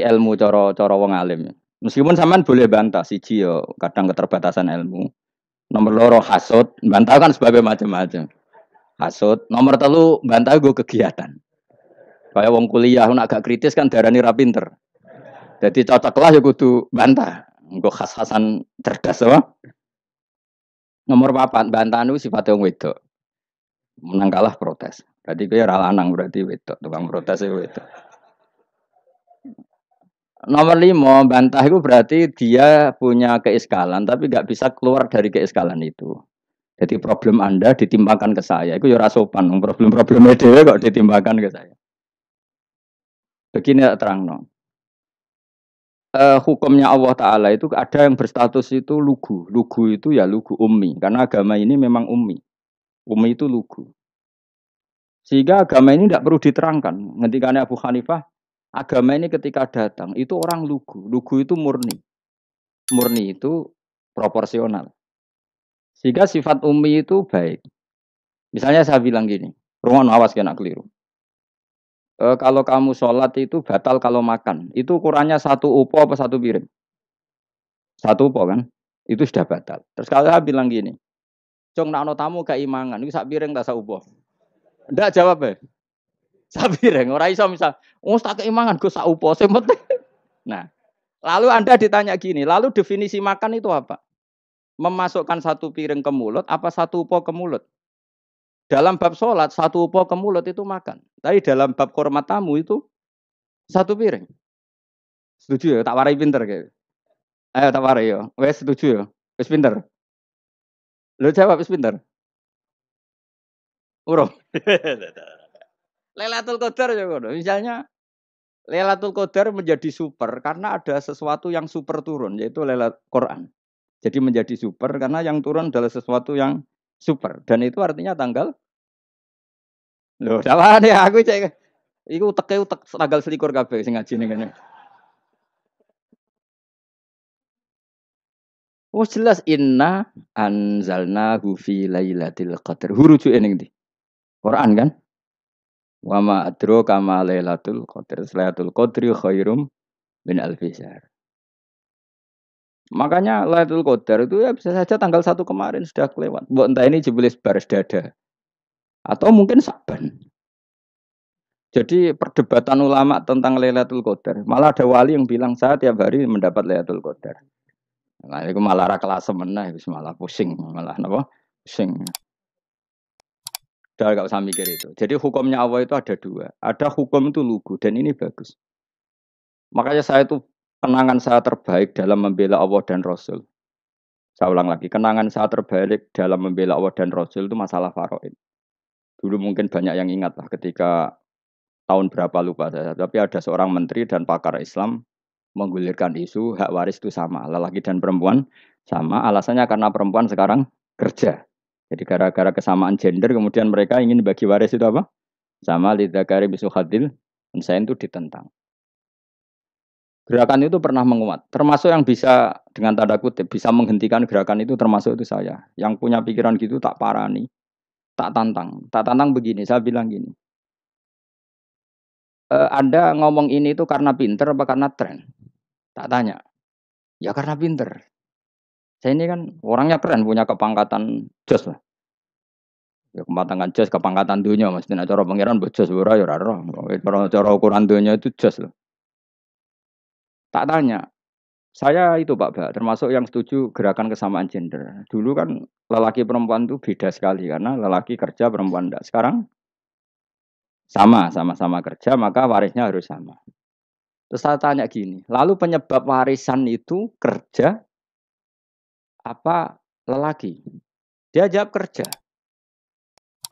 ilmu cara wong alim. Meskipun sampean boleh bantah siji yo kadang keterbatasan ilmu. Nomor loro hasud, bantah kan sebabnya macam-macam. Hasud, nomor telu bantah gue kegiatan. Kayak wong kuliah nak agak kritis kan darani ra pinter. Jadi cocok lah ya kudu bantah. Engko khas-khasan cerdas apa? Nomor 4 bantahan itu sifatnya wong wedok. Menang kalah protes. Berarti kowe ora lanang berarti wedok, tukang protes itu wedok. Nomor 5 bantah itu berarti dia punya keiskalan tapi nggak bisa keluar dari keiskalan itu. Jadi problem Anda ditimbangkan ke saya, itu ya ora sopan. Problem-problemnya dhewe kok ditimbangkan ke saya. Begini terang no. Hukumnya Allah Ta'ala itu ada yang berstatus itu lugu. Lugu itu ya lugu ummi. Karena agama ini memang ummi. Ummi itu lugu. Sehingga agama ini tidak perlu diterangkan. Ngendikane Abu Hanifah, agama ini ketika datang, itu orang lugu. Lugu itu murni. Murni itu proporsional. Sehingga sifat ummi itu baik. Misalnya saya bilang gini, rungon awas kena keliru. Kalau kamu sholat itu batal kalau makan. Itu ukurannya 1 upo apa 1 piring? 1 upo kan? Itu sudah batal. Terus kalau saya bilang gini, Cong nak ono tamu keimangan, itu 1 piring tak 1 upo. Ndak jawab ya. 1 piring, ora iso misal, tak keimangan go 1 upo sing penting. Nah, lalu Anda ditanya gini, lalu definisi makan itu apa? Memasukkan 1 piring ke mulut apa 1 upo ke mulut? Dalam bab sholat 1 upo ke mulut itu makan. Tapi dalam bab hormat tamu itu 1 piring. Setuju ya? Tak warai pinter kayak. Ayo tak warai ya. Wes setuju ya? Wes pinter. Lo jawab wes pinter. Urung. Lailatul Qadar ya ngono. Misalnya Lailatul Qadar menjadi super karena ada sesuatu yang super turun yaitu Lailatul Quran. Jadi menjadi super karena yang turun adalah sesuatu yang super dan itu artinya tanggal. Loh, dawane aku cek. Iku utek tanggal 21 kabeh sing ngaji ning kene. Oh jelas inna anzalnahu fi lailatul qadar. Hurujuke ning ndi? Quran kan? Wa ma adraka ma lailatul qadar. Lailatul qadri khairum min alfi syahr. Makanya Lailatul Qadar itu ya bisa saja tanggal 1 kemarin sudah kelewat. Mbok entah ini jebelis baris dada. Atau mungkin Saban. Jadi perdebatan ulama tentang Lailatul Qadar. Malah ada wali yang bilang saya tiap hari mendapat Lailatul Qadar. Nah, itu malah ra kelas meneh, malah pusing, malah napa? Pusing. Udah gak usah mikir itu. Jadi hukumnya Allah itu ada 2. Ada hukum itu lugu dan ini bagus. Makanya saya itu kenangan saya terbaik dalam membela Allah dan Rasul. Saya ulang lagi, kenangan saya terbaik dalam membela Allah dan Rasul itu masalah faraid. Dulu mungkin banyak yang ingat lah ketika tahun berapa lupa saya. Tapi ada seorang menteri dan pakar Islam menggulirkan isu hak waris itu sama. Lelaki dan perempuan sama. Alasannya karena perempuan sekarang kerja. Jadi gara-gara kesamaan gender kemudian mereka ingin bagi waris itu apa? Sama lidzakari bisu hadil. Dan saya itu ditentang. Gerakan itu pernah menguat, termasuk yang bisa dengan tanda kutip bisa menghentikan gerakan itu termasuk itu saya. Yang punya pikiran gitu tak parani, tak tantang begini. Saya bilang gini, Anda ngomong ini itu karena pinter apa karena tren? Tak tanya, ya karena pinter. Saya ini kan orangnya keren, punya kepangkatan jos lah. Ya kepangkatan jos, kepangkatan dunia, mesti cara pangeran bojos ora ya ora roh. Cara ukuran dunia itu jos lah. Tak tanya, saya itu Pak, termasuk yang setuju gerakan kesamaan gender. Dulu kan lelaki perempuan itu beda sekali karena lelaki kerja perempuan enggak. Sekarang sama-sama kerja maka warisnya harus sama. Terus saya tanya gini, lalu penyebab warisan itu kerja apa lelaki? Dia jawab kerja.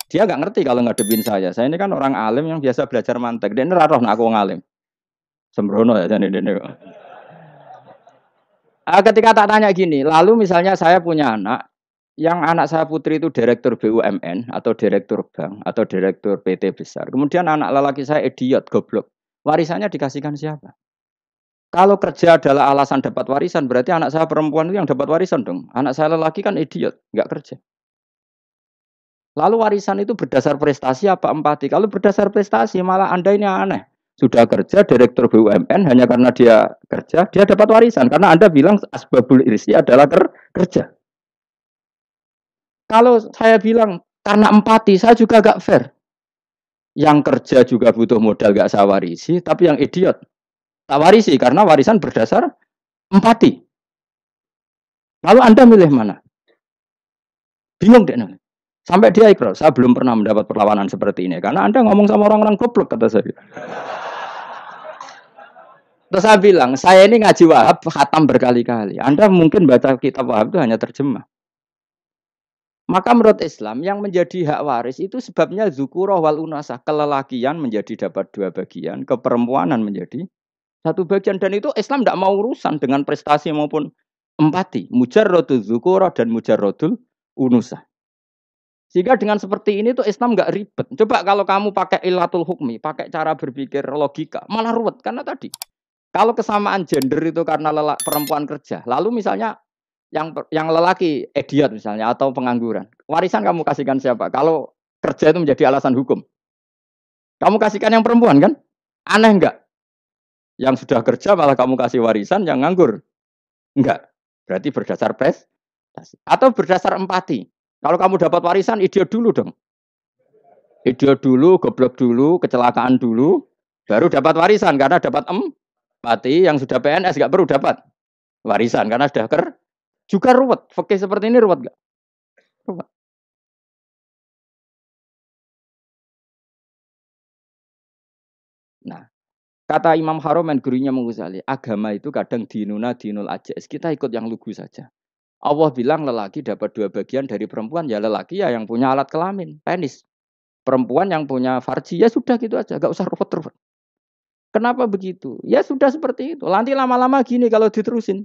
Dia nggak ngerti kalau ngadepin saya. Saya ini kan orang alim yang biasa belajar mantek. Dia ini roh aku ngalim. Sembrono ya jadi ini. Ketika tak tanya gini, lalu misalnya saya punya anak, yang anak saya putri itu direktur BUMN atau direktur bank atau direktur PT besar. Kemudian anak lelaki saya idiot, goblok. Warisannya dikasihkan siapa? Kalau kerja adalah alasan dapat warisan, berarti anak saya perempuan itu yang dapat warisan dong. Anak saya lelaki kan idiot, nggak kerja. Lalu warisan itu berdasar prestasi apa empati? Kalau berdasar prestasi malah Anda ini aneh. sudah kerja direktur BUMN hanya karena dia kerja, dia dapat warisan karena Anda bilang asbabul irsi adalah kerja. Kalau saya bilang karena empati, saya juga gak fair. Yang kerja juga butuh modal gak saya warisi, tapi yang idiot tak warisi karena warisan berdasar empati. Lalu Anda milih mana? Bingung deh. Sampai dia ikrar, saya belum pernah mendapat perlawanan seperti ini. Karena Anda ngomong sama orang-orang goblok, kata saya. Terus saya bilang, saya ini ngaji Wahab, khatam berkali-kali. Anda mungkin baca kitab Wahab itu hanya terjemah. Maka menurut Islam, yang menjadi hak waris itu sebabnya zukurah wal unasah. Kelelakian menjadi dapat 2 bagian, keperempuanan menjadi 1 bagian. Dan itu Islam tidak mau urusan dengan prestasi maupun empati. Mujarrodul zukurah dan mujarrodul unusah. Sehingga dengan seperti ini tuh Islam nggak ribet. Coba kalau kamu pakai ilatul hukmi, pakai cara berpikir logika, malah ruwet. Karena tadi, kalau kesamaan gender itu karena perempuan kerja, lalu misalnya yang lelaki idiot misalnya atau pengangguran, warisan kamu kasihkan siapa? Kalau kerja itu menjadi alasan hukum, kamu kasihkan yang perempuan kan? Aneh nggak? Yang sudah kerja malah kamu kasih warisan yang nganggur? Enggak. Berarti berdasar prestasi atau berdasar empati. Kalau kamu dapat warisan, idiot dulu dong. Idiot dulu, goblok dulu, kecelakaan dulu, baru dapat warisan karena dapat empati. Yang sudah PNS nggak perlu dapat warisan karena sudah juga ruwet. Fikih seperti ini ruwet nggak? Ruwet. Nah, kata Imam Haromen gurunya Ghazali, agama itu kadang dinuna dinul ajais. Kita ikut yang lugu saja. Allah bilang lelaki dapat 2 bagian dari perempuan, ya lelaki ya yang punya alat kelamin, penis. Perempuan yang punya farji, ya sudah gitu aja, gak usah ruwet-ruwet. Kenapa begitu? Ya sudah seperti itu. Nanti lama-lama gini kalau diterusin.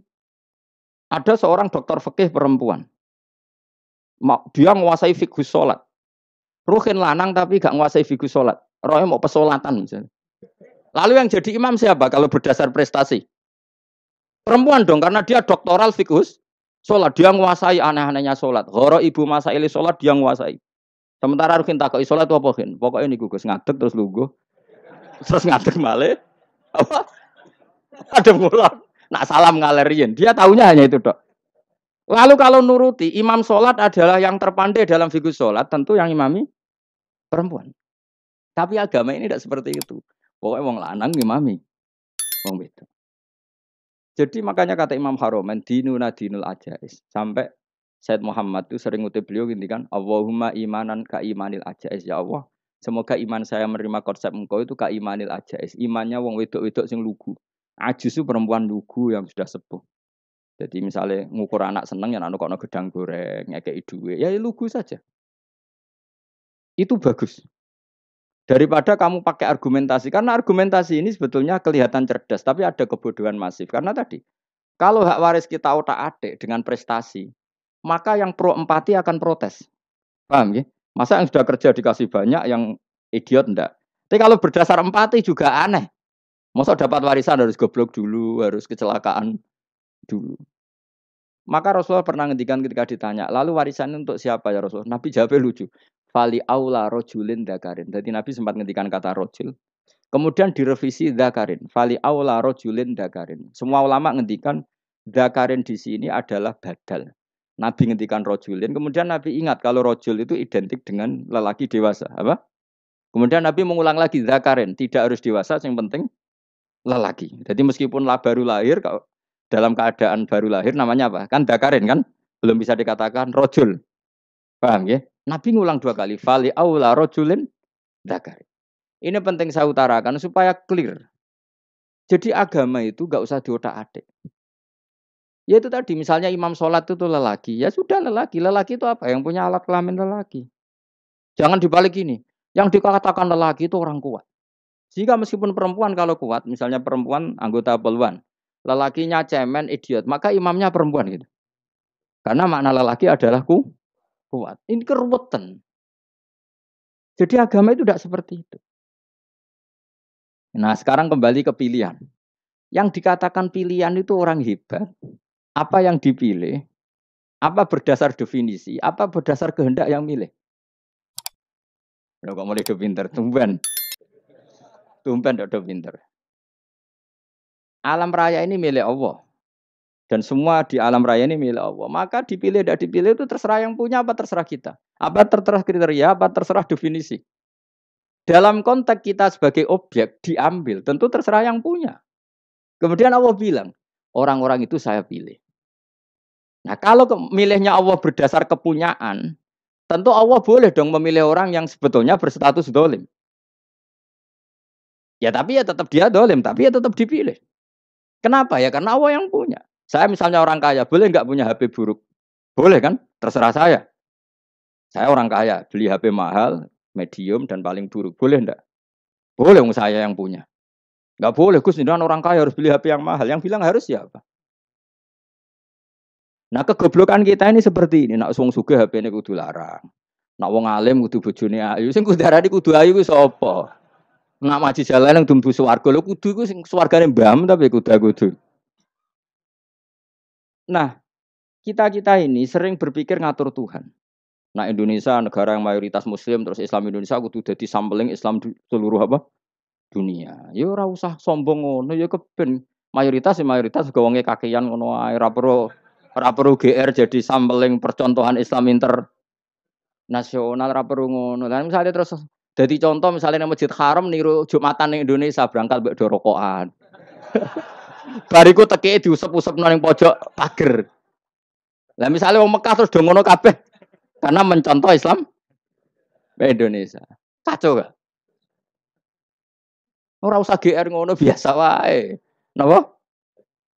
Ada seorang dokter fikih perempuan. Dia menguasai fikih sholat. Ruhin lanang tapi gak menguasai fikih sholat. Rohnya mau pesolatan misalnya. Lalu yang jadi imam siapa kalau berdasar prestasi? Perempuan dong, karena dia doktoral fikih sholat. Dia menguasai aneh-anehnya sholat. Horo ibu masaili sholat dia menguasai. Sementara Ruhin takoi sholat apa Ruhin? Pokoknya ini gugus ngadeg terus lugu. Terus ngadeg malih. Apa? Ada ngulang. Nak salam ngalerin. Dia tahunya hanya itu dok. Lalu kalau nuruti, imam sholat adalah yang terpandai dalam fikih sholat. Tentu yang imami perempuan. Tapi agama ini tidak seperti itu. Pokoknya wong lanang imami. Wong beda. Jadi makanya kata Imam Haromen, dinuna dinul ajais. Sampai Said Muhammad itu sering ngutip beliau gini kan, Allahumma imanan ka imanil ajais. Ya Allah, semoga iman saya menerima konsep engkau itu ka imanil ajais. Imannya wong wedok-wedok sing lugu. Ajus itu perempuan lugu yang sudah sepuh. Jadi misalnya ngukur anak seneng ya anak kono gedang goreng, ngekei duwe, ya lugu saja. Itu bagus. Daripada kamu pakai argumentasi, karena argumentasi ini sebetulnya kelihatan cerdas, tapi ada kebodohan masif. Karena tadi, kalau hak waris kita otak-atik dengan prestasi, maka yang pro empati akan protes. Paham ya? Masa yang sudah kerja dikasih banyak, yang idiot enggak? Tapi kalau berdasar empati juga aneh. Masa dapat warisan harus goblok dulu, harus kecelakaan dulu. Maka Rasulullah pernah ngendikan ketika ditanya, lalu warisan untuk siapa ya Rasulullah? Nabi jawabnya lucu. Fali aula rojulin dakarin. Jadi Nabi sempat ngendikan kata rojul. Kemudian direvisi dakarin. Fali aula rojulin dakarin. Semua ulama ngendikan dakarin di sini adalah badal. Nabi ngendikan rojulin. Kemudian Nabi ingat kalau rojul itu identik dengan lelaki dewasa. Apa? Kemudian Nabi mengulang lagi dakarin. Tidak harus dewasa, yang penting lelaki. Jadi meskipun baru lahir, dalam keadaan baru lahir namanya apa? Kan dakarin kan? Belum bisa dikatakan rojul. Paham ya? Nabi ngulang 2 kali. Fali aula rojulin dakarin. Ini penting saya utarakan supaya clear. Jadi agama itu gak usah diotak-atik. Ya itu tadi, misalnya imam sholat itu lelaki. Ya sudah lelaki. Lelaki itu apa? Yang punya alat kelamin lelaki. Jangan dibalik ini. Yang dikatakan lelaki itu orang kuat. Sehingga meskipun perempuan kalau kuat, misalnya perempuan anggota poluan, lelakinya cemen, idiot, maka imamnya perempuan gitu. Karena makna lelaki adalah kuat. Ini keruwetan. Jadi agama itu tidak seperti itu. Nah sekarang kembali ke pilihan. Yang dikatakan pilihan itu orang hebat. Apa yang dipilih? Apa berdasar definisi? Apa berdasar kehendak yang milih? Loh kok mulai pinter? Tumben Tumpen ndak pinter. Alam raya ini milik Allah. Dan semua di alam raya ini milik Allah. Maka dipilih tidak dipilih itu terserah yang punya apa terserah kita. Apa terserah kriteria, apa terserah definisi. Dalam konteks kita sebagai objek diambil, tentu terserah yang punya. Kemudian Allah bilang, orang-orang itu saya pilih. Nah kalau milihnya Allah berdasar kepunyaan, tentu Allah boleh dong memilih orang yang sebetulnya berstatus dolim. Ya tapi ya tetap dia dolim, tapi ya tetap dipilih. Kenapa ya? Karena Allah yang punya. Saya misalnya orang kaya, boleh nggak punya HP buruk? Boleh kan? Terserah saya. Saya orang kaya, beli HP mahal, medium, dan paling buruk. Boleh enggak? Boleh saya yang punya. Nggak boleh, Gus, ini orang kaya harus beli HP yang mahal. Yang bilang harus siapa? Nah kegoblokan kita ini seperti ini. Nak wong sugih HP ini kudu larang. Nak wong alim kudu bojone ayu. Sing kudu darani kudu ayu ku sapa? Nak maji jalan yang dumbu swarga lho kudu ku sing swargane mbam tapi kudu. Nah, kita ini sering berpikir ngatur Tuhan. Nah, Indonesia negara yang mayoritas muslim terus Islam Indonesia kudu dadi sampling Islam seluruh apa? Dunia. Ya ora usah sombong ngono ya keben. Mayoritas ya mayoritas juga wonge kakean ngono ae ora perlu GR jadi sampling percontohan Islam internasional ora perlu ngono. Lah misalnya terus dadi contoh misalnya nang Masjid Haram niru Jumatan ning Indonesia berangkat mbek do rokokan. Bariku teki diusep-usep nang pojok pager. Lah misalnya wong Mekah terus do ngono kabeh karena mencontoh Islam Indonesia. Kacau gak? Ora usah GR ngono biasa wae. Napa?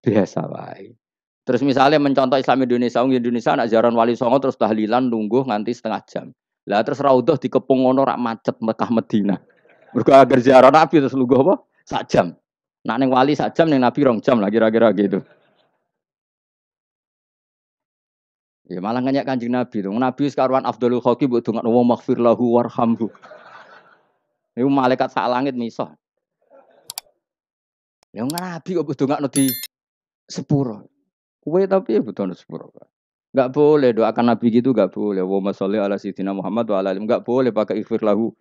Biasa wae. Terus misalnya mencontoh Islam Indonesia, Indonesia nak ziarah Wali Songo terus tahlilan nunggu nganti setengah jam. Lah terus raudhah dikepung ngono rak macet Mekah Madinah. Mergo agar ziarah Nabi terus lungguh apa? Sak jam. Nak ning wali sak jam ning Nabi 2 jam lah kira-kira gitu. Ya malah nganyak Kanjeng Nabi tuh. Nabi sekaruan Afdhalul Khalqi mbok dongakno wa maghfir lahu warhamhu. Niku malaikat sak langit misah. Ya Nabi kok dongakno di sepuro. Kowe tapi ya butuh sepuro. Enggak boleh doakan Nabi gitu enggak boleh. Wa sholli ala sayyidina Muhammad wa ala alihi enggak boleh pakai ighfir lahu.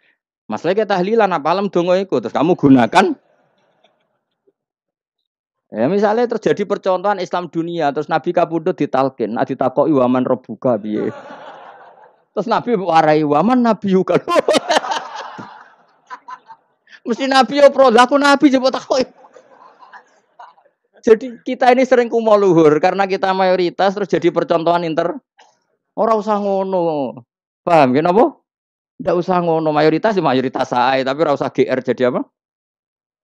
Masalah kita tahlilan apalem donga iku terus kamu gunakan. Ya misalnya terjadi percontohan Islam dunia terus Nabi kapundhut ditalkin, nah ditakoki waman rebuka piye. Terus Nabi warai waman Nabi yuka. Mesti Nabi yo pro, aku Nabi coba takoki. Jadi kita ini sering kumo luhur karena kita mayoritas terus jadi percontohan ora usah ngono. Paham ya napa? Ndak usah ngono, mayoritas ya mayoritas sae, tapi ora usah GR jadi apa?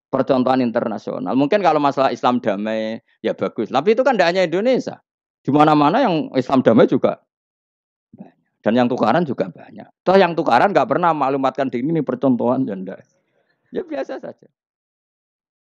Percontohan internasional. Mungkin kalau masalah Islam damai ya bagus. Tapi itu kan tidak hanya Indonesia. Di mana-mana yang Islam damai juga banyak. Dan yang tukaran juga banyak. Toh yang tukaran nggak pernah maklumatkan diri ini percontohan ya enggak. Ya biasa saja.